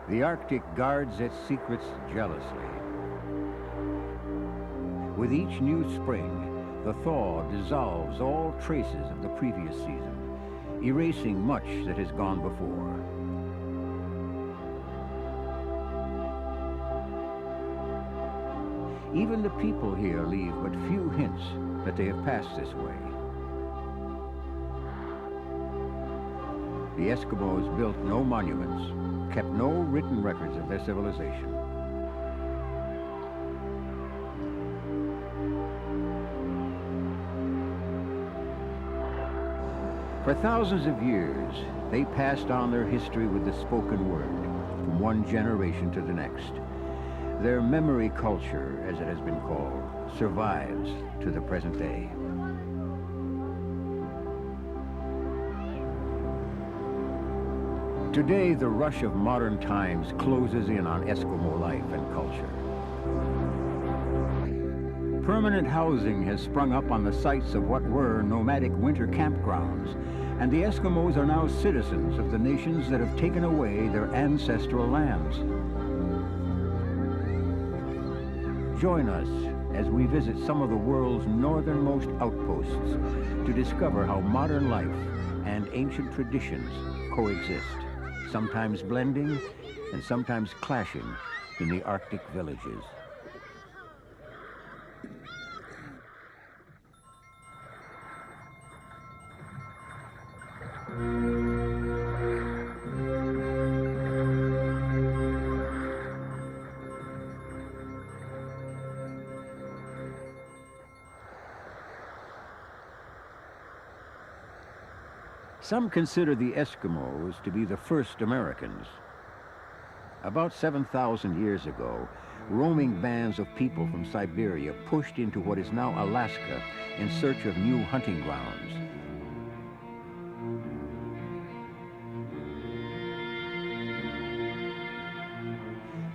The Arctic guards its secrets jealously. With each new spring, the thaw dissolves all traces of the previous season, erasing much that has gone before. Even the people here leave but few hints that they have passed this way. The Eskimos built no monuments, kept no written records of their civilization. For thousands of years, they passed on their history with the spoken word, from one generation to the next. Their memory culture, as it has been called, survives to the present day. Today, the rush of modern times closes in on Eskimo life and culture. Permanent housing has sprung up on the sites of what were nomadic winter campgrounds, and the Eskimos are now citizens of the nations that have taken away their ancestral lands. Join us as we visit some of the world's northernmost outposts to discover how modern life and ancient traditions coexist, sometimes blending and sometimes clashing in the Arctic villages. Some consider the Eskimos to be the first Americans. About 7,000 years ago, roaming bands of people from Siberia pushed into what is now Alaska in search of new hunting grounds.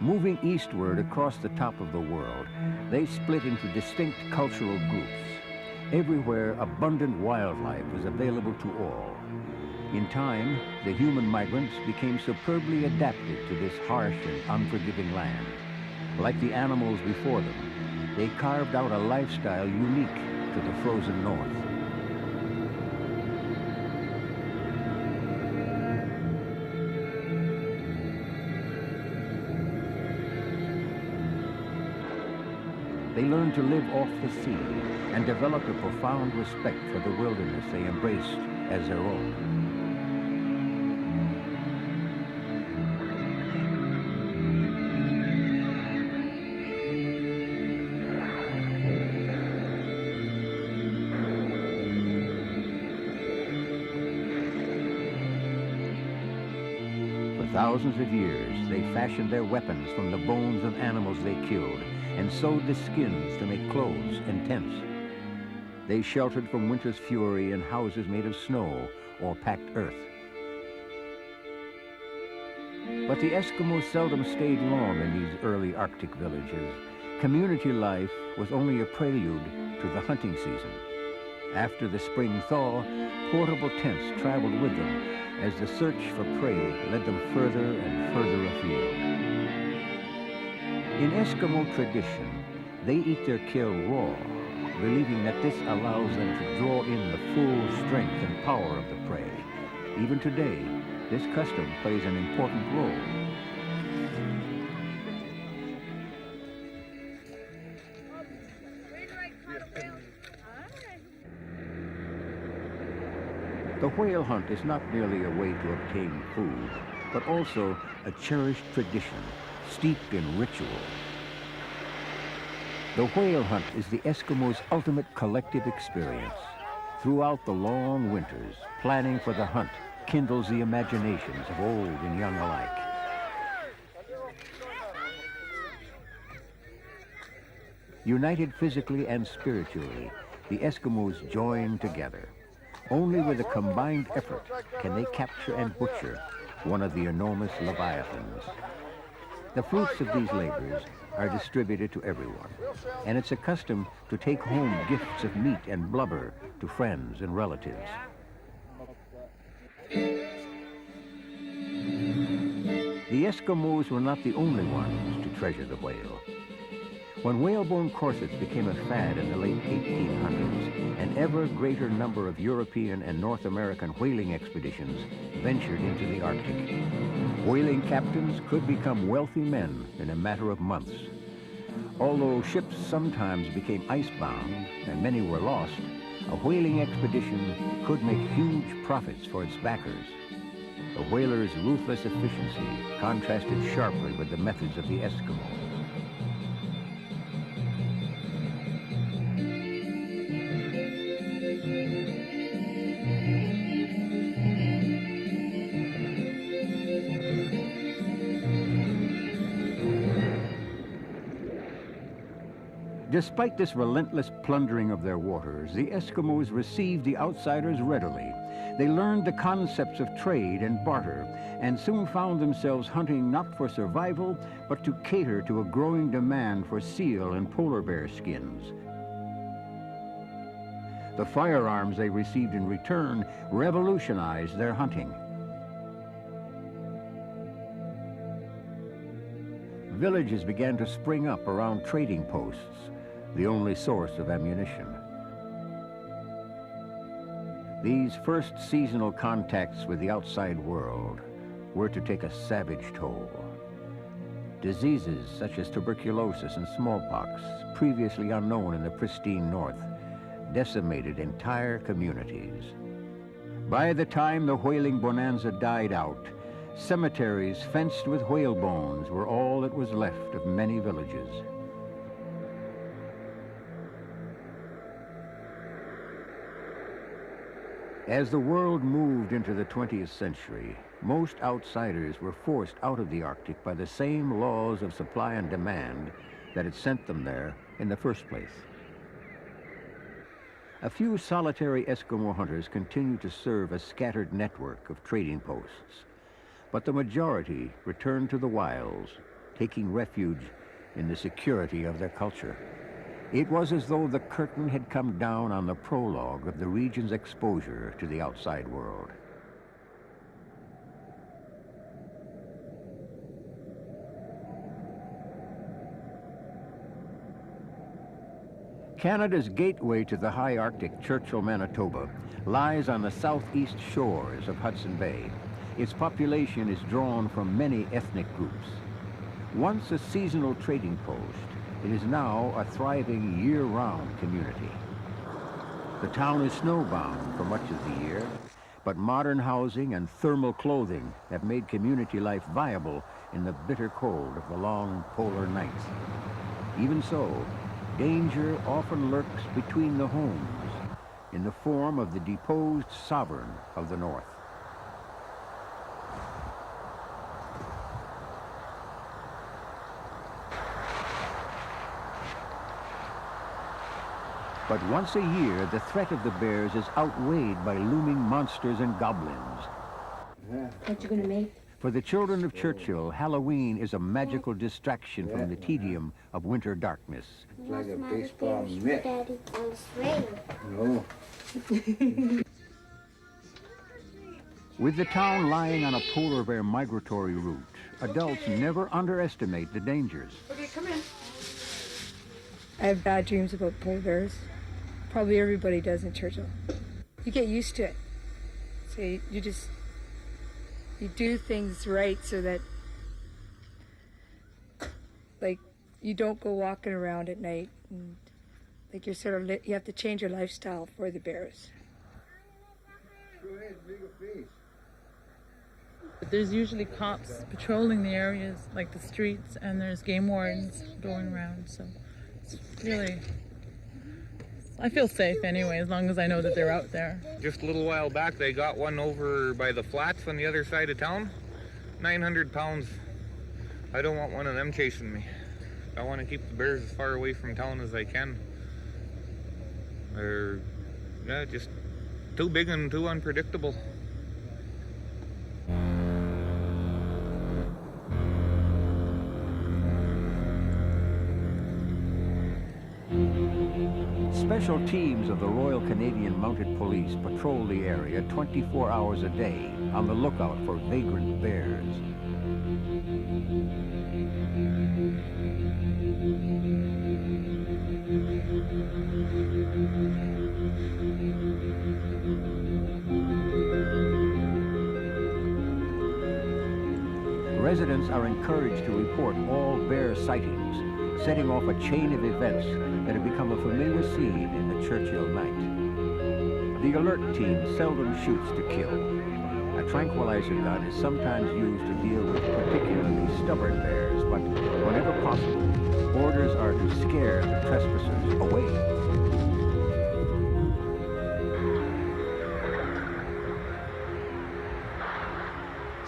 Moving eastward across the top of the world, they split into distinct cultural groups. Everywhere, abundant wildlife was available to all. In time, the human migrants became superbly adapted to this harsh and unforgiving land. Like the animals before them, they carved out a lifestyle unique to the frozen north. They learned to live off the sea and developed a profound respect for the wilderness they embraced as their own. For thousands of years, they fashioned their weapons from the bones of animals they killed and sewed the skins to make clothes and tents. They sheltered from winter's fury in houses made of snow or packed earth. But the Eskimos seldom stayed long in these early Arctic villages. Community life was only a prelude to the hunting season. After the spring thaw, portable tents traveled with them as the search for prey led them further and further afield. In Eskimo tradition, they eat their kill raw, believing that this allows them to draw in the full strength and power of the prey. Even today, this custom plays an important role. The whale hunt is not merely a way to obtain food, but also a cherished tradition steeped in ritual. The whale hunt is the Eskimos' ultimate collective experience. Throughout the long winters, planning for the hunt kindles the imaginations of old and young alike. United physically and spiritually, the Eskimos join together. Only with a combined effort can they capture and butcher one of the enormous leviathans. The fruits of these labors are distributed to everyone, and it's a custom to take home gifts of meat and blubber to friends and relatives. The Eskimos were not the only ones to treasure the whale. When whalebone corsets became a fad in the late 1800s, an ever greater number of European and North American whaling expeditions ventured into the Arctic. Whaling captains could become wealthy men in a matter of months. Although ships sometimes became icebound and many were lost, a whaling expedition could make huge profits for its backers. The whaler's ruthless efficiency contrasted sharply with the methods of the Eskimo. Despite this relentless plundering of their waters, the Eskimos received the outsiders readily. They learned the concepts of trade and barter, and soon found themselves hunting not for survival, but to cater to a growing demand for seal and polar bear skins. The firearms they received in return revolutionized their hunting. Villages began to spring up around trading posts, the only source of ammunition. These first seasonal contacts with the outside world were to take a savage toll. Diseases such as tuberculosis and smallpox, previously unknown in the pristine North, decimated entire communities. By the time the whaling bonanza died out, cemeteries fenced with whale bones were all that was left of many villages. As the world moved into the 20th century, most outsiders were forced out of the Arctic by the same laws of supply and demand that had sent them there in the first place. A few solitary Eskimo hunters continued to serve a scattered network of trading posts, but the majority returned to the wilds, taking refuge in the security of their culture. It was as though the curtain had come down on the prologue of the region's exposure to the outside world. Canada's gateway to the high Arctic, Churchill, Manitoba, lies on the southeast shores of Hudson Bay. Its population is drawn from many ethnic groups. Once a seasonal trading post, it is now a thriving year-round community. The town is snowbound for much of the year, but modern housing and thermal clothing have made community life viable in the bitter cold of the long polar nights. Even so, danger often lurks between the homes in the form of the deposed sovereign of the North. But once a year, the threat of the bears is outweighed by looming monsters and goblins. What you gonna make? For the children of Churchill, Halloween is a magical distraction from the tedium of winter darkness. It's like a baseball mitt. Daddy, on swing. No. With the town lying on a polar bear migratory route, adults never underestimate the dangers. Okay, come in. I have bad dreams about polar bears. Probably everybody does in Churchill. You get used to it. So you do things right so that, like, you don't go walking around at night, and like you have to change your lifestyle for the bears. Go ahead, make a face. There's usually cops patrolling the areas, like the streets, and there's game wardens going around, so it's really, I feel safe anyway, as long as I know that they're out there. Just a little while back, they got one over by the flats on the other side of town. 900 pounds. I don't want one of them chasing me. I want to keep the bears as far away from town as I can. They're just too big and too unpredictable. Special teams of the Royal Canadian Mounted Police patrol the area 24 hours a day on the lookout for vagrant bears. residents are encouraged to report all bear sightings, setting off a chain of events that have become a familiar scene in the Churchill night. The alert team seldom shoots to kill. A tranquilizer gun is sometimes used to deal with particularly stubborn bears, but whenever possible, orders are to scare the trespassers away.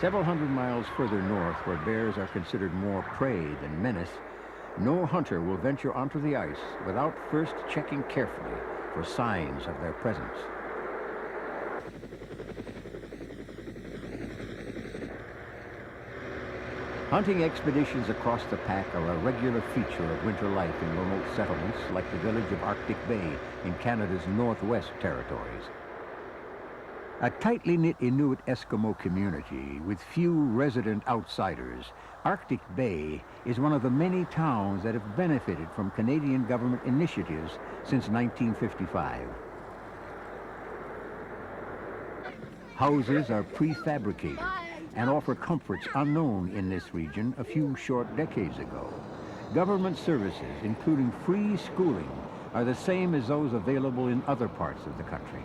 Several hundred miles further north, where bears are considered more prey than menace, no hunter will venture onto the ice without first checking carefully for signs of their presence. Hunting expeditions across the pack are a regular feature of winter life in remote settlements like the village of Arctic Bay in Canada's Northwest Territories. A tightly knit Inuit Eskimo community with few resident outsiders, Arctic Bay is one of the many towns that have benefited from Canadian government initiatives since 1955. Houses are prefabricated and offer comforts unknown in this region a few short decades ago. Government services, including free schooling, are the same as those available in other parts of the country.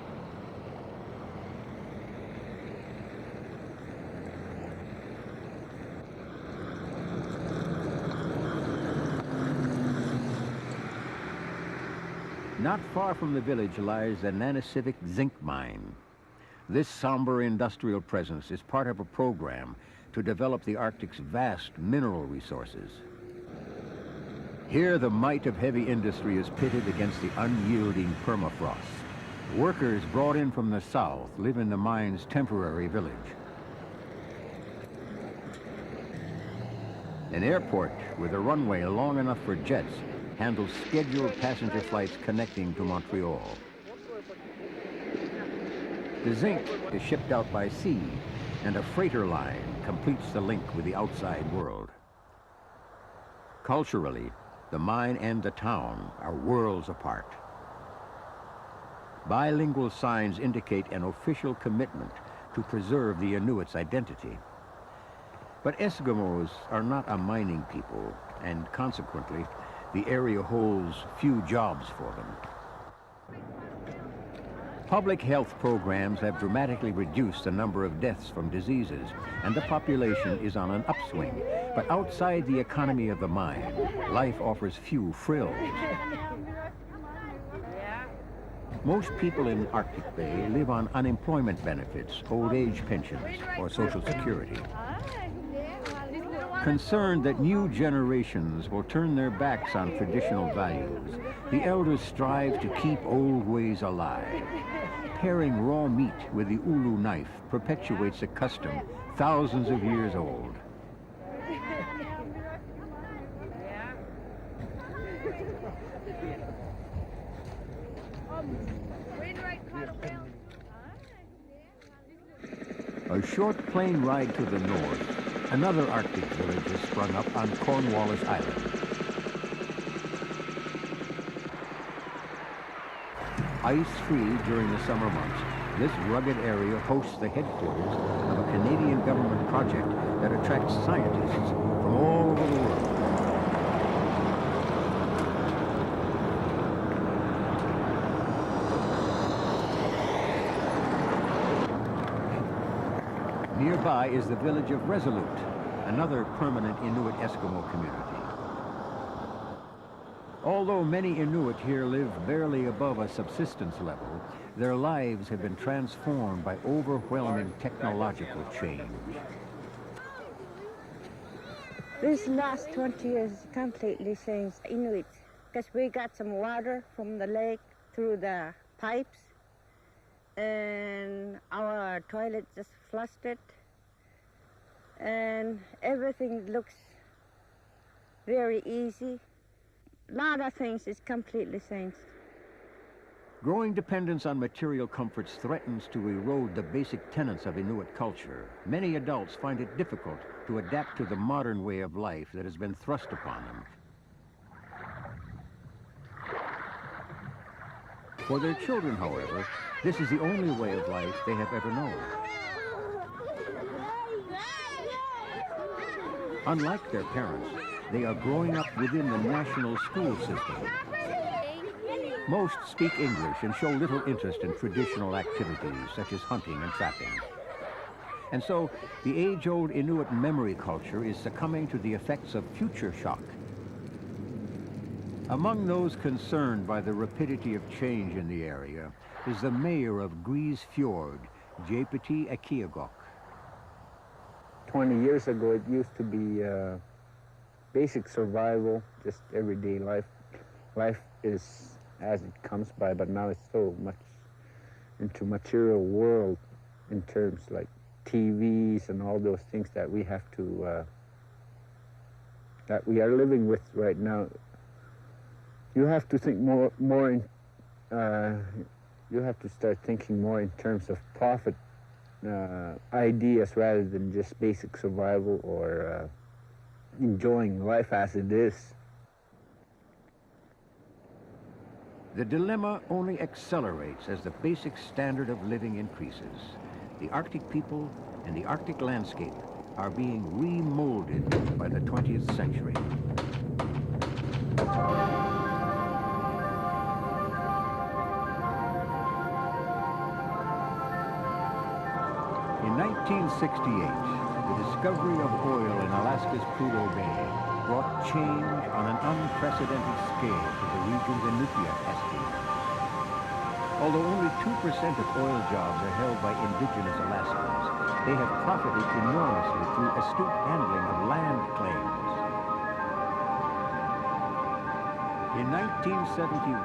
Not far from the village lies the Nanisivik Zinc Mine. This somber industrial presence is part of a program to develop the Arctic's vast mineral resources. Here, the might of heavy industry is pitted against the unyielding permafrost. Workers brought in from the south live in the mine's temporary village. An airport with a runway long enough for jets handles scheduled passenger flights connecting to Montreal. The zinc is shipped out by sea, and a freighter line completes the link with the outside world. Culturally, the mine and the town are worlds apart. Bilingual signs indicate an official commitment to preserve the Inuits' identity. But Eskimos are not a mining people, and consequently, the area holds few jobs for them. Public health programs have dramatically reduced the number of deaths from diseases, and the population is on an upswing. But outside the economy of the mine, life offers few frills. Most people in Arctic Bay live on unemployment benefits, old age pensions, or Social Security. Concerned that new generations will turn their backs on traditional values, the elders strive to keep old ways alive. Pairing raw meat with the ulu knife perpetuates a custom thousands of years old. A short plane ride to the north, another Arctic village has sprung up on Cornwallis Island. Ice-free during the summer months, this rugged area hosts the headquarters of a Canadian government project that attracts scientists from all over the world. Nearby is the village of Resolute, another permanent Inuit Eskimo community. Although many Inuit here live barely above a subsistence level, their lives have been transformed by overwhelming technological change. This last 20 years completely changed Inuit, because we got some water from the lake through the pipes, and our toilet just flushed it, and everything looks very easy. A lot of things is completely changed. Growing dependence on material comforts threatens to erode the basic tenets of Inuit culture. Many adults find it difficult to adapt to the modern way of life that has been thrust upon them. For their children, however, this is the only way of life they have ever known. Unlike their parents, they are growing up within the national school system. Most speak English and show little interest in traditional activities such as hunting and trapping. And so, the age-old Inuit memory culture is succumbing to the effects of future shock. Among those concerned by the rapidity of change in the area is the mayor of Grise Fjord, Jepiti Akiagok. 20 years ago, it used to be basic survival, just everyday life. Life is as it comes by, but now it's so much into material world in terms like TVs and all those things that we have to, that we are living with right now. You have to think more in, you have to start thinking more in terms of profit ideas rather than just basic survival or enjoying life as it is. The dilemma only accelerates as the basic standard of living increases. The Arctic people and the Arctic landscape are being remolded by the 20th century. In 1968, the discovery of oil in Alaska's Prudhoe Bay brought change on an unprecedented scale to the region's Inupiat estate. Although only 2% of oil jobs are held by indigenous Alaskans, they have profited enormously through astute handling of land claims. In 1971,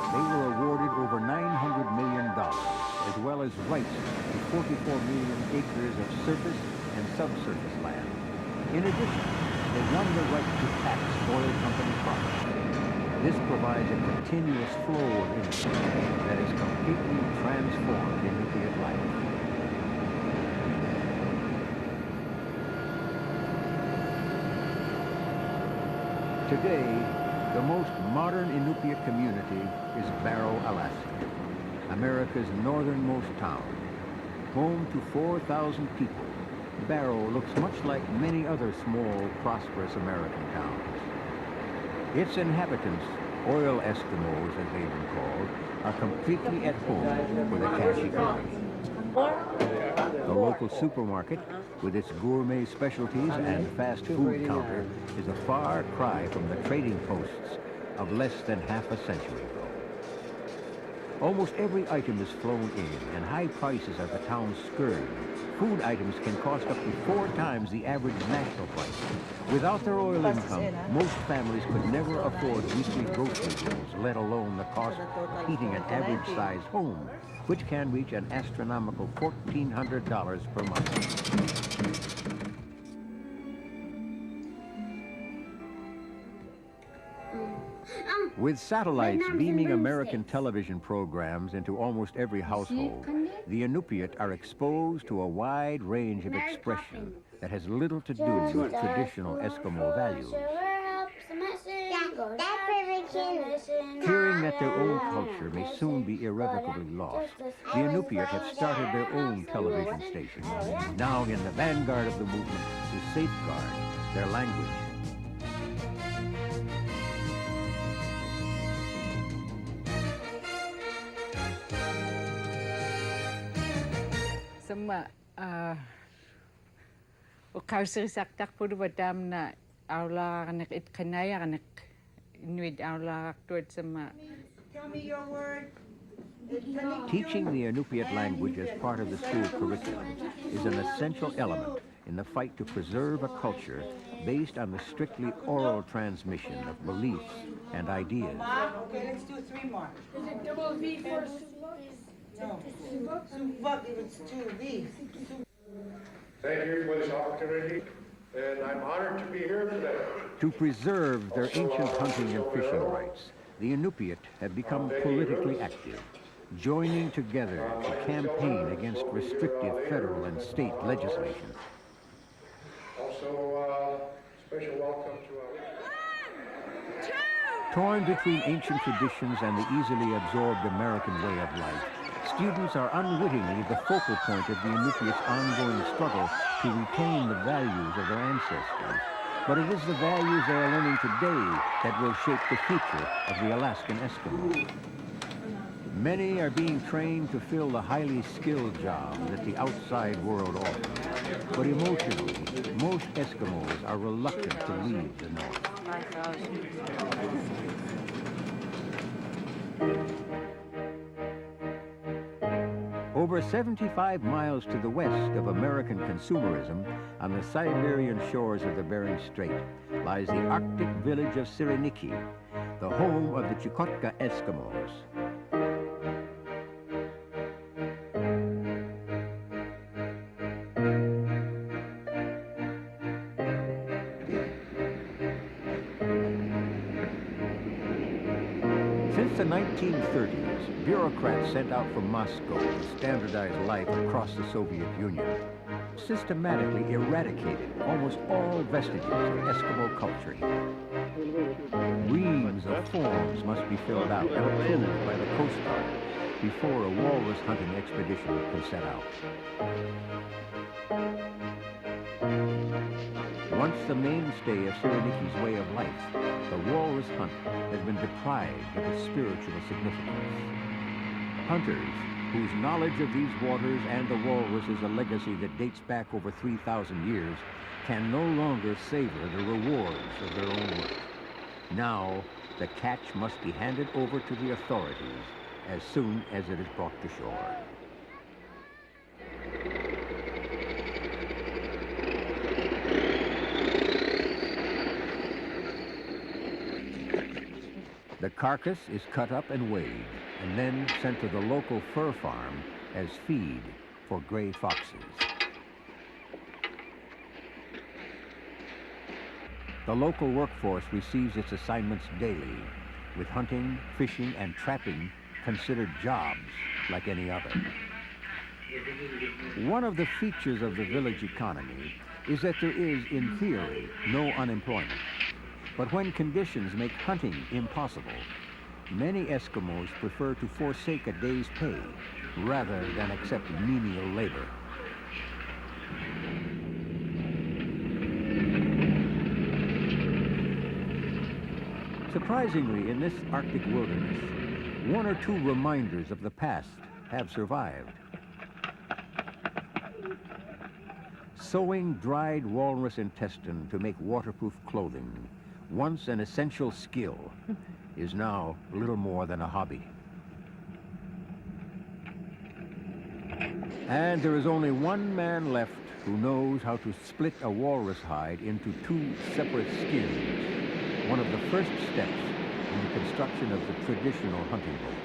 they were awarded over $900 million, as well as rights to 44 million acres of surface and subsurface land. In addition, they won the right to tax oil company profits. This provides a continuous flow of income that has completely transformed Inupiat life. Today, the most modern Inupiat community is Barrow, Alaska, America's northernmost town. Home to 4,000 people, Barrow looks much like many other small, prosperous American towns. Its inhabitants, oil Eskimos as they've been called, are completely at home with a cash economy. The local supermarket, with its gourmet specialties and fast food counter, is a far cry from the trading posts of less than half a century ago. Almost every item is flown in, and high prices are the town's scourge. Food items can cost up to 4 times the average national price. Without their oil income, most families could never afford weekly grocery bills, let alone the cost of heating an average-sized home, which can reach an astronomical $1,400 per month. With satellites beaming American television programs into almost every household, the Inupiat are exposed to a wide range of expression that has little to do with traditional Eskimo values. Fearing that their own culture may soon be irrevocably lost, the Inupiat have started their own television station, now in the vanguard of the movement to safeguard their language. Sama o kausir saktak po ba dam na aula kanak it kanaya kanak inuit aula kaktuat sama. Tell me your word. Teaching the Inupiat language as part of the school curriculum is an essential element in the fight to preserve a culture based on the strictly oral transmission of beliefs and ideas. Okay, let's do 3 more. Is it double V for No. Suvak, it's 2 V's. Thank you for this opportunity, and I'm honored to be here today. To preserve their ancient hunting and fishing rights, the Inupiat have become politically active, joining together to campaign against restrictive federal and state legislation. Also, special welcome to our... Torn between ancient traditions and the easily absorbed American way of life, students are unwittingly the focal point of the Inupiat's ongoing struggle to retain the values of their ancestors but it is the values they are learning today that will shape the future of the Alaskan Eskimo. Many are being trained to fill the highly skilled jobs that the outside world offers. But emotionally, most Eskimos are reluctant to leave the North. Over 75 miles to the west of American consumerism, on the Siberian shores of the Bering Strait, lies the Arctic village of Sireniki, the home of the Chukotka Eskimos. Since the 1930s, bureaucrats sent out from Moscow to standardize life across the Soviet Union systematically eradicated almost all vestiges of Eskimo culture here. Reams of forms must be filled out and approved by the Coast Guard before a walrus hunting expedition can set out. Once the mainstay of Sireniki's way of life, the walrus hunt has been deprived of its spiritual significance. Hunters, whose knowledge of these waters and the walrus is a legacy that dates back over 3,000 years, can no longer savor the rewards of their own work. Now, the catch must be handed over to the authorities as soon as it is brought to shore. The carcass is cut up and weighed, and then sent to the local fur farm as feed for gray foxes. The local workforce receives its assignments daily, with hunting, fishing, and trapping considered jobs like any other. One of the features of the village economy is that there is, in theory, no unemployment. But when conditions make hunting impossible, many Eskimos prefer to forsake a day's pay rather than accept menial labor. Surprisingly, in this Arctic wilderness, one or two reminders of the past have survived. Sewing dried walrus intestine to make waterproof clothing, once an essential skill, is now little more than a hobby. And there is only one man left who knows how to split a walrus hide into two separate skins, one of the first steps in the construction of the traditional hunting boat.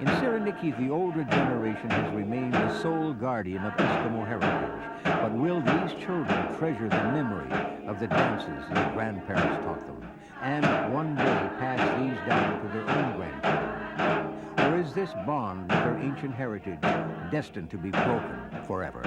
In Sireniki, the older generation has remained the sole guardian of Eskimo heritage. But will these children treasure the memory of the dances their grandparents taught them, and one day pass these down to their own grandchildren? Or is this bond with their ancient heritage destined to be broken forever?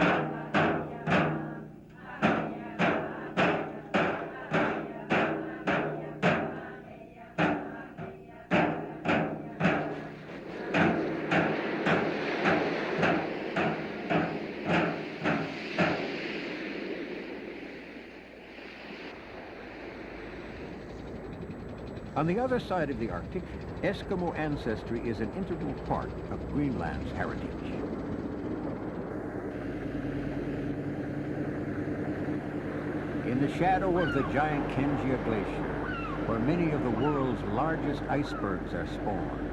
On the other side of the Arctic, Eskimo ancestry is an integral part of Greenland's heritage. In the shadow of the giant Kengia Glacier, where many of the world's largest icebergs are spawned,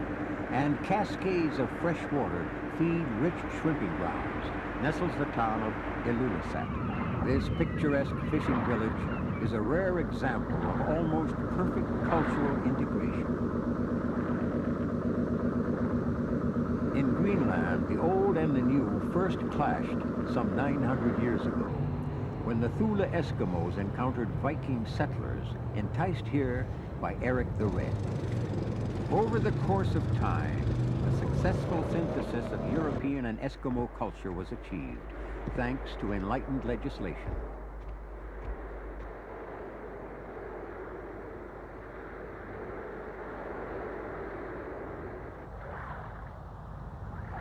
and cascades of fresh water feed rich shrimping grounds, nestles the town of Ilulissat. This picturesque fishing village is a rare example of almost perfect cultural integration. In Greenland, the old and the new first clashed some 900 years ago, when the Thule Eskimos encountered Viking settlers enticed here by Eric the Red. Over the course of time, a successful synthesis of European and Eskimo culture was achieved, thanks to enlightened legislation.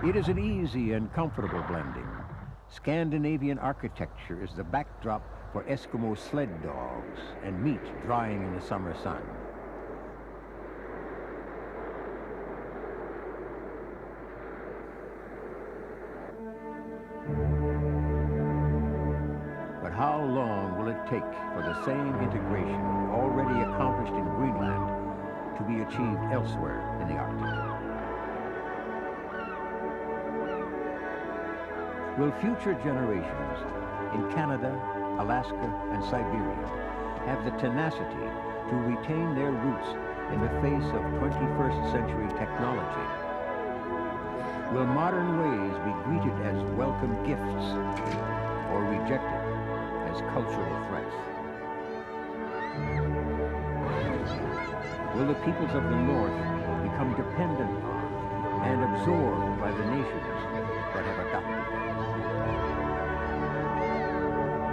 It is an easy and comfortable blending, Scandinavian architecture is the backdrop for Eskimo sled dogs and meat drying in the summer sun. But how long will it take for the same integration already accomplished in Greenland to be achieved elsewhere in the Arctic? Will future generations in Canada, Alaska, and Siberia have the tenacity to retain their roots in the face of 21st century technology? Will modern ways be greeted as welcome gifts or rejected as cultural threats? Will the peoples of the North become dependent on and absorbed by the nations that have adopted them?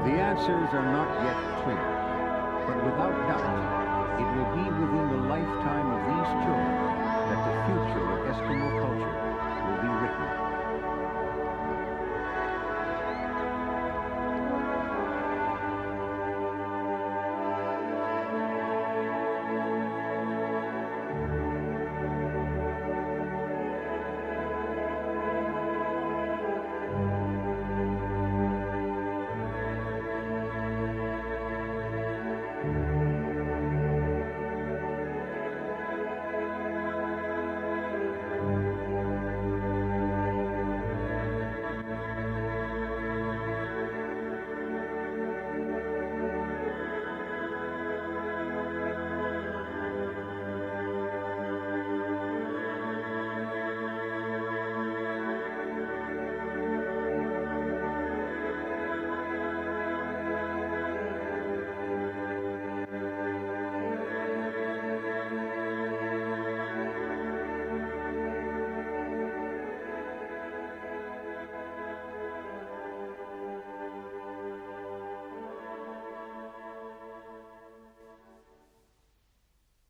The answers are not yet clear, but without doubt, it will be within the lifetime of these children that the future of Eskimo culture